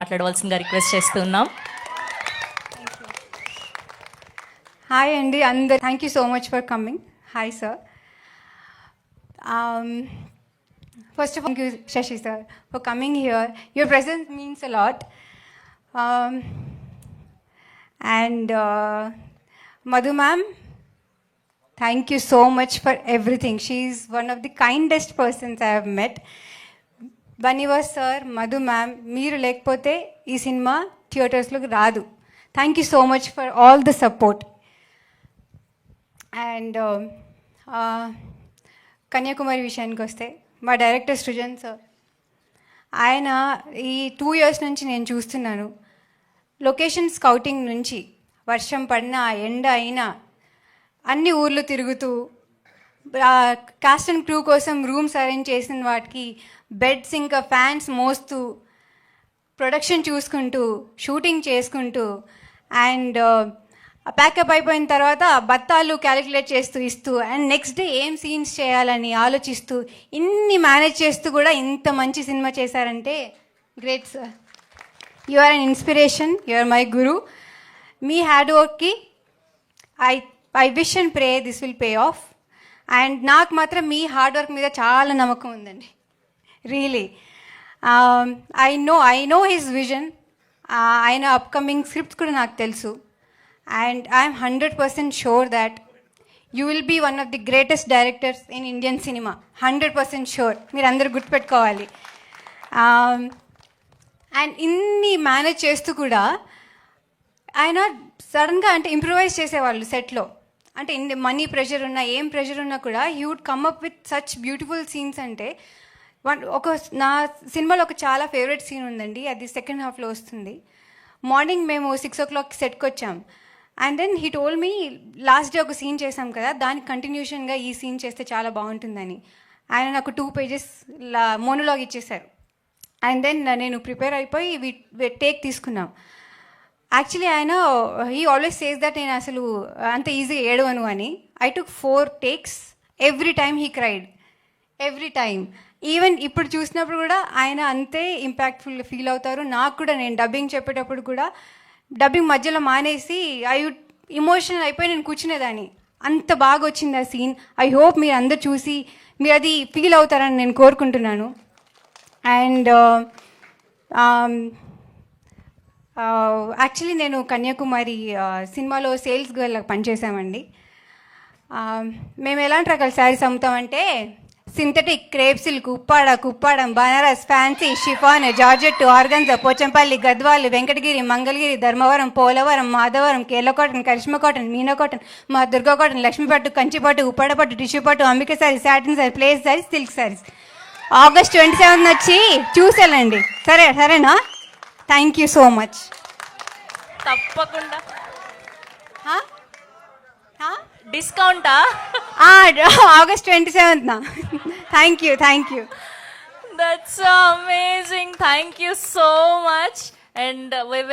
మాట్లాడవలసిందిగా రిక్వెస్ట్ చేస్తున్నాం. హాయ్ అండి అందరు, thank you so much for coming. Hi sir. First of all, thank you, Shashi sir, for coming here. Your presence means a lot. And Madhu ma'am, thank you so much for everything. She is one of the kindest persons I have met. Baniwas sir, Madhu ma'am, మీరు లేకపోతే ఈ cinema థియేటర్స్లోకి రాదు. Thank you so much for all the support. And Kanyakumari విషయానికి వస్తే మా director Srujan sir, ఆయన ఈ 2 years నుంచి నేను చూస్తున్నాను. లొకేషన్ స్కౌటింగ్ నుంచి వర్షం పడినా ఎండ అయినా అన్ని ఊర్లు తిరుగుతూ కాస్ట్ అండ్ క్రూ కోసం రూమ్స్ అరేంజ్ చేసిన వాటికి బెడ్స్ ఇంకా ఫ్యాన్స్ మోస్తూ ప్రొడక్షన్ చూసుకుంటూ షూటింగ్ చేసుకుంటూ అండ్ ప్యాకప్ అయిపోయిన తర్వాత బత్తాలు క్యాలిక్యులేట్ చేస్తూ ఇస్తూ అండ్ నెక్స్ట్ డే ఏం సీన్స్ చేయాలని ఆలోచిస్తూ ఇన్ని మేనేజ్ చేస్తూ కూడా ఇంత మంచి సినిమా చేశారంటే great sir. You are an inspiration, you are my guru. మీ హార్డ్ వర్క్కి I wish and pray this will pay off. And నాకు మాత్రం మీ హార్డ్ వర్క్ మీద చాలా నమ్మకం ఉందండి, really. I know his vision. ఆయన అప్కమింగ్ స్క్రిప్ట్స్ కూడా నాకు తెలుసు. And I am 100% sure that you will be one of the greatest directors in Indian cinema. 100% sure. మీరు అందరూ గుర్తుపెట్టుకోవాలి. అండ్ ఇన్ని మేనేజ్ చేస్తూ కూడా ఆయన సడన్గా అంటే ఇంప్రూవైజ్ చేసేవాళ్ళు సెట్లో. అంటే ఇన్ని మనీ ప్రెషర్ ఉన్నా ఏం ప్రెషర్ ఉన్నా కూడా he would come up with such beautiful scenes. అంటే నా సినిమాలో ఒక చాలా ఫేవరెట్ సీన్ ఉందండి, అది సెకండ్ హాఫ్లో వస్తుంది. మార్నింగ్ మేము 6 o'clock సెట్కి వచ్చాం. And then he told me last day ఒక సీన్ చేసాం కదా, దానికి కంటిన్యూషన్గా ఈ సీన్ చేస్తే చాలా బాగుంటుందని ఆయన నాకు 2 pages మోనోలాగ్ ఇచ్చేశారు. అండ్ దెన్ నేను ప్రిపేర్ అయిపోయి టేక్ తీసుకున్నాం. యాక్చువల్లీ ఆయన హీ ఆల్వేస్ సేస్ దట్ నేను అసలు అంత ఈజీగా ఏడవను అని. I took 4 takes. Every time he cried, every time. Even ఇప్పుడు చూసినప్పుడు కూడా ఆయన అంతే ఇంపాక్ట్ఫుల్ ఫీల్ అవుతారు. నాకు కూడా నేను డబ్బింగ్ చెప్పేటప్పుడు కూడా డబ్బింగ్ మధ్యలో మానేసి ఇమోషనల్ అయిపోయి నేను కూర్చునేదాన్ని. అంత బాగా వచ్చింది ఆ సీన్. ఐ హోప్ మీరు అందరు చూసి మీరు అది ఫీల్ అవుతారని నేను కోరుకుంటున్నాను. అండ్ యాక్చువల్లీ నేను కన్యాకుమారి సినిమాలో సేల్స్ గర్ల్ పనిచేసామండి. మేము ఎలాంటి రకాల శారీస్ అమ్ముతామంటే synthetic, crepe silk, Kuppadam, Banaras, fancy, chiffon, georgette, organza, Pochampally, Gadwal, Venkatagiri, Mangalagiri, Dharmavaram, Polavaram, Madhavaram, Kerala cotton, Karishma cotton, Meena cotton, మా దుర్గా కాటన్, లక్ష్మీపట్టు, కంచిపట్టు, ఉప్పాడపట్టు, టిష్యూ పట్టు, అంబిక శారీ, సాటిన్ శారీ, ప్లేస్ శారీస్, సిల్క్ శారీస్. August 27 వచ్చి చూసేళ్ళండి. సరేనా? Thank you so much. తప్పకుండా డిస్కౌంటా? August 27th. Thank you. That's amazing. Thank you so much. And we will